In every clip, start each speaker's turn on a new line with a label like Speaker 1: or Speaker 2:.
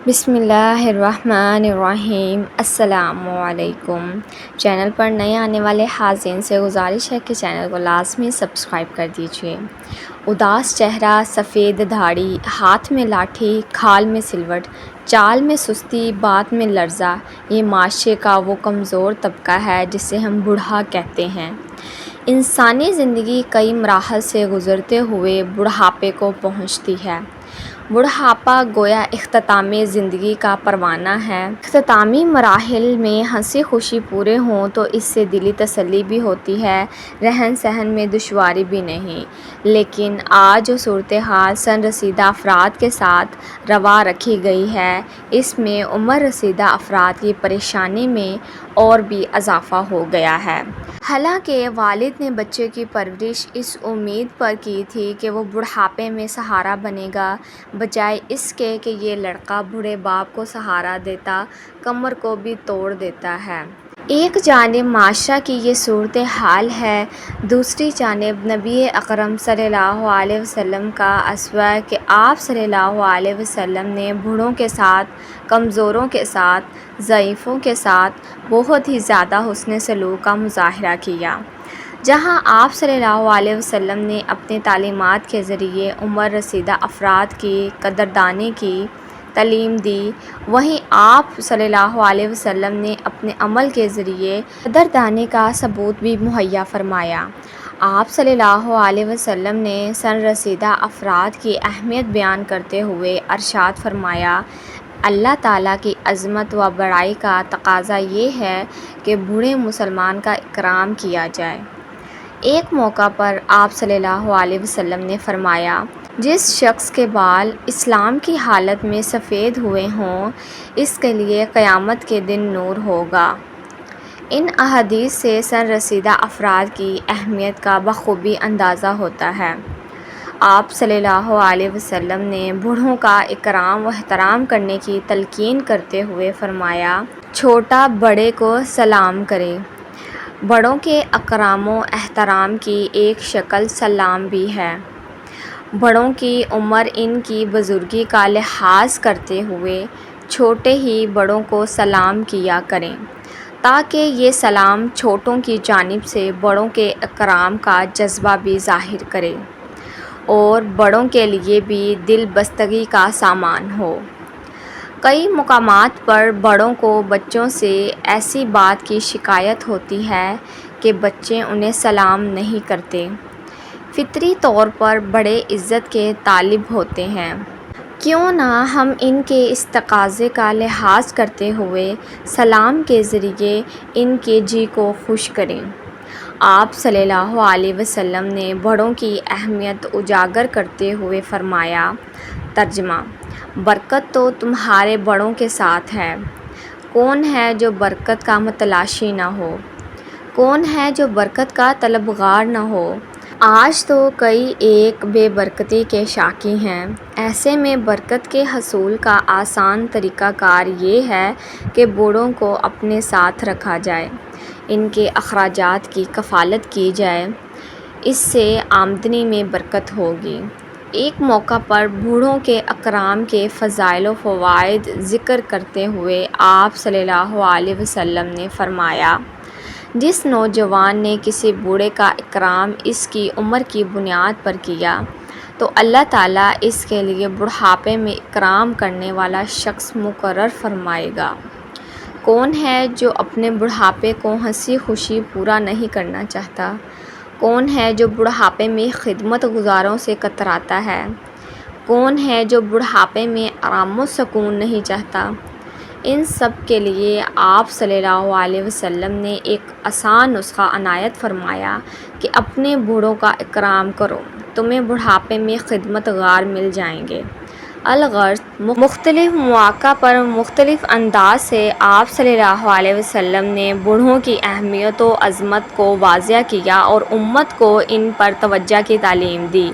Speaker 1: بسم اللہ الرحمن الرحیم۔ السلام علیکم۔ چینل پر نئے آنے والے حاضرین سے گزارش ہے کہ چینل کو لازمی سبسکرائب کر دیجیے۔ اداس چہرہ، سفید داڑھی، ہاتھ میں لاٹھی، کھال میں سلوٹ، چال میں سستی، بات میں لرزہ، یہ معاشرے کا وہ کمزور طبقہ ہے جسے ہم بوڑھا کہتے ہیں۔ انسانی زندگی کئی مراحل سے گزرتے ہوئے بڑھاپے کو پہنچتی ہے۔ بڑھاپا گویا اختتام زندگی کا پروانہ ہے۔ اختتامی مراحل میں ہنسی خوشی پورے ہوں تو اس سے دلی تسلی بھی ہوتی ہے، رہن سہن میں دشواری بھی نہیں۔ لیکن آج جو صورتحال سن رسیدہ افراد کے ساتھ روا رکھی گئی ہے، اس میں عمر رسیدہ افراد کی پریشانی میں اور بھی اضافہ ہو گیا ہے۔ حالانکہ والد نے بچے کی پرورش اس امید پر کی تھی کہ وہ بڑھاپے میں سہارا بنے گا، بجائے اس کے کہ یہ لڑکا بوڑھے باپ کو سہارا دیتا کمر کو بھی توڑ دیتا ہے۔ ایک جانب معاشرہ کی یہ صورتحال ہے، دوسری جانب نبی اکرم صلی اللہ علیہ وسلم کا اسوہ کہ آپ صلی اللہ علیہ وسلم نے بوڑھوں کے ساتھ، کمزوروں کے ساتھ، ضعیفوں کے ساتھ بہت ہی زیادہ حسن سلوک کا مظاہرہ کیا۔ جہاں آپ صلی اللہ علیہ وسلم نے اپنی تعلیمات کے ذریعے عمر رسیدہ افراد کی قدردانی کی تعلیم دی، وہیں آپ صلی اللہ علیہ وسلم نے اپنے عمل کے ذریعے قدردانی کا ثبوت بھی مہیا فرمایا۔ آپ صلی اللہ علیہ وسلم نے سن رسیدہ افراد کی اہمیت بیان کرتے ہوئے ارشاد فرمایا، اللہ تعالیٰ کی عظمت و بڑائی کا تقاضا یہ ہے کہ بوڑھے مسلمان کا اکرام کیا جائے۔ ایک موقع پر آپ صلی اللہ علیہ وسلم نے فرمایا، جس شخص کے بال اسلام کی حالت میں سفید ہوئے ہوں، اس کے لیے قیامت کے دن نور ہوگا۔ ان احادیث سے سن رسیدہ افراد کی اہمیت کا بخوبی اندازہ ہوتا ہے۔ آپ صلی اللہ علیہ وسلم نے بوڑھوں کا اکرام و احترام کرنے کی تلقین کرتے ہوئے فرمایا، چھوٹا بڑے کو سلام کرے۔ بڑوں کے اکرام و احترام کی ایک شکل سلام بھی ہے۔ بڑوں کی عمر، ان کی بزرگی کا لحاظ کرتے ہوئے چھوٹے ہی بڑوں کو سلام کیا کریں، تاکہ یہ سلام چھوٹوں کی جانب سے بڑوں کے اکرام کا جذبہ بھی ظاہر کرے اور بڑوں کے لیے بھی دل بستگی کا سامان ہو۔ کئی مقامات پر بڑوں کو بچوں سے ایسی بات کی شکایت ہوتی ہے کہ بچے انہیں سلام نہیں کرتے۔ فطری طور پر بڑے عزت کے طالب ہوتے ہیں، کیوں نہ ہم ان کے اس تقاضے کا لحاظ کرتے ہوئے سلام کے ذریعے ان کے جی کو خوش کریں۔ آپ صلی اللہ علیہ وسلم نے بڑوں کی اہمیت اجاگر کرتے ہوئے فرمایا، ترجمہ: برکت تو تمہارے بڑوں کے ساتھ ہے۔ کون ہے جو برکت کا متلاشی نہ ہو؟ کون ہے جو برکت کا طلبگار نہ ہو؟ آج تو کئی ایک بے برکتی کے شاکی ہیں۔ ایسے میں برکت کے حصول کا آسان طریقہ کار یہ ہے کہ بوڑھوں کو اپنے ساتھ رکھا جائے، ان کے اخراجات کی کفالت کی جائے، اس سے آمدنی میں برکت ہوگی۔ ایک موقع پر بوڑھوں کے اکرام کے فضائل و فوائد ذکر کرتے ہوئے آپ صلی اللہ علیہ وسلم نے فرمایا، جس نوجوان نے کسی بوڑھے کا اکرام اس کی عمر کی بنیاد پر کیا تو اللہ تعالیٰ اس کے لیے بڑھاپے میں اکرام کرنے والا شخص مقرر فرمائے گا۔ کون ہے جو اپنے بڑھاپے کو ہنسی خوشی پورا نہیں کرنا چاہتا؟ کون ہے جو بڑھاپے میں خدمت گزاروں سے کتراتا ہے؟ کون ہے جو بڑھاپے میں آرام و سکون نہیں چاہتا؟ ان سب کے لیے آپ صلی اللہ علیہ وسلم نے ایک آسان نسخہ عنایت فرمایا کہ اپنے بوڑھوں کا اکرام کرو، تمہیں بڑھاپے میں خدمت گار مل جائیں گے۔ الغرض مختلف مواقع پر مختلف انداز سے آپ صلی اللہ علیہ وسلم نے بوڑھوں کی اہمیت و عظمت کو واضح کیا اور امت کو ان پر توجہ کی تعلیم دی۔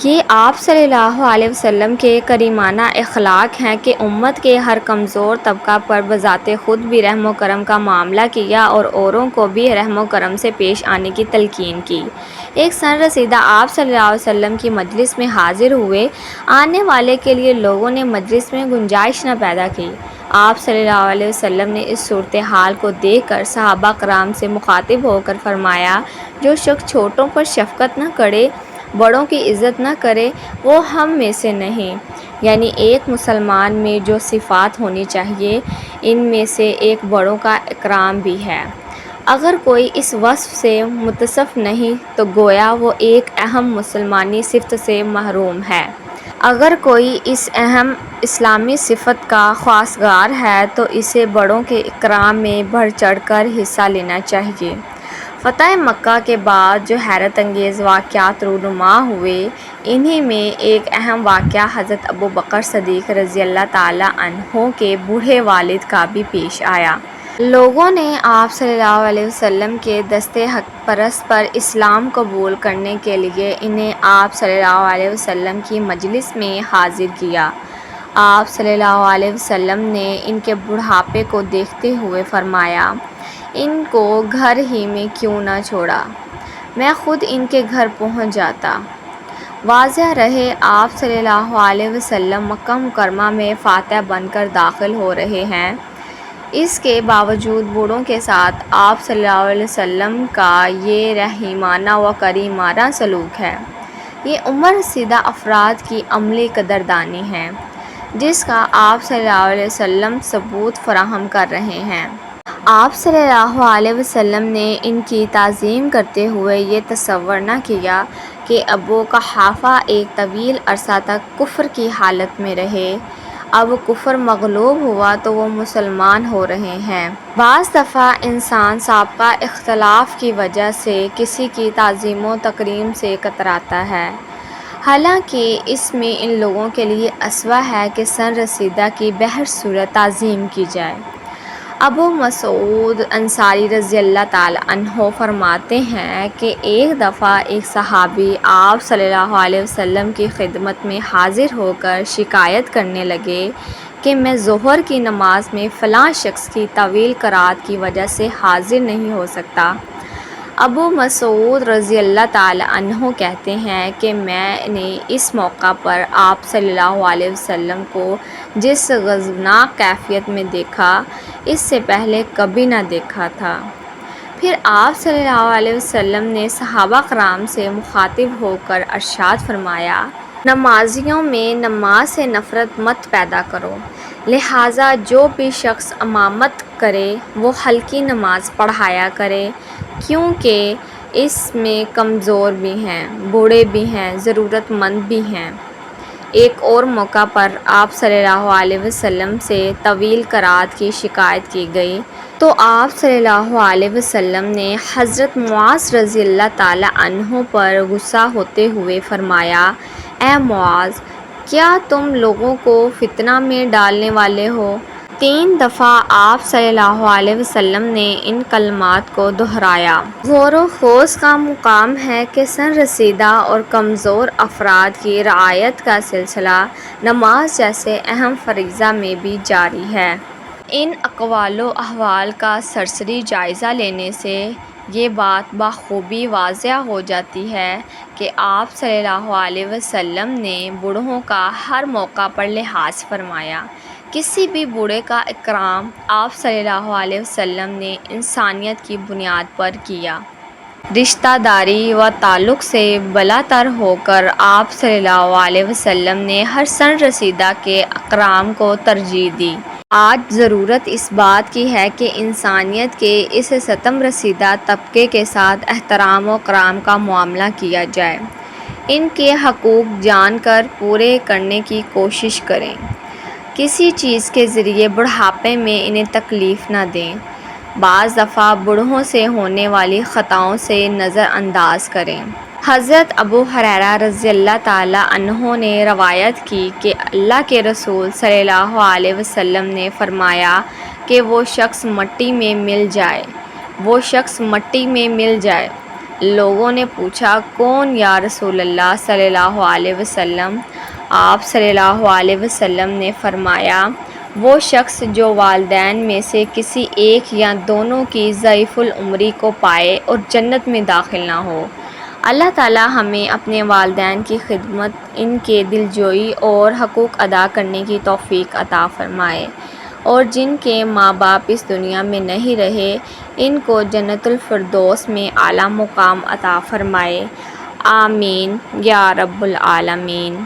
Speaker 1: یہ آپ صلی اللہ علیہ وسلم کے کریمانہ اخلاق ہیں کہ امت کے ہر کمزور طبقہ پر بذات خود بھی رحم و کرم کا معاملہ کیا اور اوروں کو بھی رحم و کرم سے پیش آنے کی تلقین کی۔ ایک سن رسیدہ آپ صلی اللہ علیہ وسلم کی مجلس میں حاضر ہوئے، آنے والے کے لیے لوگوں نے مجلس میں گنجائش نہ پیدا کی۔ آپ صلی اللہ علیہ وسلم نے اس صورتحال کو دیکھ کر صحابہ کرام سے مخاطب ہو کر فرمایا، جو شخص چھوٹوں پر شفقت نہ کرے، بڑوں کی عزت نہ کرے، وہ ہم میں سے نہیں۔ یعنی ایک مسلمان میں جو صفات ہونی چاہیے، ان میں سے ایک بڑوں کا اکرام بھی ہے۔ اگر کوئی اس وصف سے متصف نہیں تو گویا وہ ایک اہم مسلمانی صفت سے محروم ہے۔ اگر کوئی اس اہم اسلامی صفت کا خواستگار ہے تو اسے بڑوں کے اکرام میں بڑھ چڑھ کر حصہ لینا چاہیے۔ فتح مکہ کے بعد جو حیرت انگیز واقعات رونما ہوئے، انہی میں ایک اہم واقعہ حضرت ابوبکر صدیق رضی اللہ تعالیٰ عنہ کے بوڑھے والد کا بھی پیش آیا۔ لوگوں نے آپ صلی اللہ علیہ وسلم کے دست حق پرست پر اسلام قبول کرنے کے لیے انہیں آپ صلی اللہ علیہ وسلم کی مجلس میں حاضر کیا۔ آپ صلی اللہ علیہ وسلم نے ان کے بڑھاپے کو دیکھتے ہوئے فرمایا، ان کو گھر ہی میں کیوں نہ چھوڑا، میں خود ان کے گھر پہنچ جاتا۔ واضح رہے آپ صلی اللہ علیہ وسلم مکہ مکرمہ میں فاتح بن کر داخل ہو رہے ہیں، اس کے باوجود بوڑھوں کے ساتھ آپ صلی اللہ علیہ وسلم کا یہ رحیمانہ و کریمانہ سلوک ہے۔ یہ عمر رسیدہ افراد کی عملی قدردانی ہے، جس کا آپ صلی اللہ علیہ وسلم ثبوت فراہم کر رہے ہیں۔ آپ صلی اللہ علیہ وسلم نے ان کی تعظیم کرتے ہوئے یہ تصور نہ کیا کہ ابو قحافہ ایک طویل عرصہ تک کفر کی حالت میں رہے، اب کفر مغلوب ہوا تو وہ مسلمان ہو رہے ہیں۔ بعض دفعہ انسان سابقہ اختلاف کی وجہ سے کسی کی تعظیم و تکریم سے کتراتا ہے، حالانکہ اس میں ان لوگوں کے لیے اسوہ ہے کہ سن رسیدہ کی بہر صورت تعظیم کی جائے۔ ابو مسعود انصاری رضی اللہ تعالیٰ عنہ فرماتے ہیں کہ ایک دفعہ ایک صحابی آپ صلی اللہ علیہ وسلم کی خدمت میں حاضر ہو کر شکایت کرنے لگے کہ میں ظہر کی نماز میں فلاں شخص کی طویل قرات کی وجہ سے حاضر نہیں ہو سکتا۔ ابو مسعود رضی اللہ تعالیٰ عنہ کہتے ہیں کہ میں نے اس موقع پر آپ صلی اللہ علیہ وسلم کو جس غضبناک کیفیت میں دیکھا، اس سے پہلے کبھی نہ دیکھا تھا۔ پھر آپ صلی اللہ علیہ وسلم نے صحابہ کرام سے مخاطب ہو کر ارشاد فرمایا، نمازیوں میں نماز سے نفرت مت پیدا کرو، لہٰذا جو بھی شخص امامت کرے وہ ہلکی نماز پڑھایا کرے، کیونکہ اس میں کمزور بھی ہیں، بوڑھے بھی ہیں، ضرورت مند بھی ہیں۔ ایک اور موقع پر آپ صلی اللہ علیہ وسلم سے طویل قرات کی شکایت کی گئی تو آپ صلی اللہ علیہ وسلم نے حضرت معاذ رضی اللہ تعالیٰ عنہ پر غصہ ہوتے ہوئے فرمایا، اے معاذ، کیا تم لوگوں کو فتنہ میں ڈالنے والے ہو؟ 3 دفعہ آپ صلی اللہ علیہ وسلم نے ان کلمات کو دہرایا۔ غور و خوض کا مقام ہے کہ سن رسیدہ اور کمزور افراد کی رعایت کا سلسلہ نماز جیسے اہم فریضہ میں بھی جاری ہے۔ ان اقوال و احوال کا سرسری جائزہ لینے سے یہ بات بخوبی واضح ہو جاتی ہے کہ آپ صلی اللہ علیہ وسلم نے بوڑھوں کا ہر موقع پر لحاظ فرمایا۔ کسی بھی بوڑھے کا اکرام آپ صلی اللہ علیہ وسلم نے انسانیت کی بنیاد پر کیا۔ رشتہ داری و تعلق سے بالاتر ہو کر آپ صلی اللہ علیہ وسلم نے ہر سن رسیدہ کے اکرام کو ترجیح دی۔ آج ضرورت اس بات کی ہے کہ انسانیت کے اس ستم رسیدہ طبقے کے ساتھ احترام و اکرام کا معاملہ کیا جائے، ان کے حقوق جان کر پورے کرنے کی کوشش کریں، کسی چیز کے ذریعے بڑھاپے میں انہیں تکلیف نہ دیں، بعض دفعہ بوڑھوں سے ہونے والی خطاؤں سے نظر انداز کریں۔ حضرت ابو ہریرہ رضی اللہ تعالیٰ عنہ نے روایت کی کہ اللہ کے رسول صلی اللہ علیہ وسلم نے فرمایا کہ وہ شخص مٹی میں مل جائے، وہ شخص مٹی میں مل جائے۔ لوگوں نے پوچھا، کون یا رسول اللہ صلی اللہ علیہ وسلم؟ آپ صلی اللہ علیہ وسلم نے فرمایا، وہ شخص جو والدین میں سے کسی ایک یا دونوں کی ضعیف العمری کو پائے اور جنت میں داخل نہ ہو۔ اللہ تعالی ہمیں اپنے والدین کی خدمت، ان کے دلجوئی اور حقوق ادا کرنے کی توفیق عطا فرمائے، اور جن کے ماں باپ اس دنیا میں نہیں رہے ان کو جنت الفردوس میں اعلیٰ مقام عطا فرمائے، آمین یا رب العالمین۔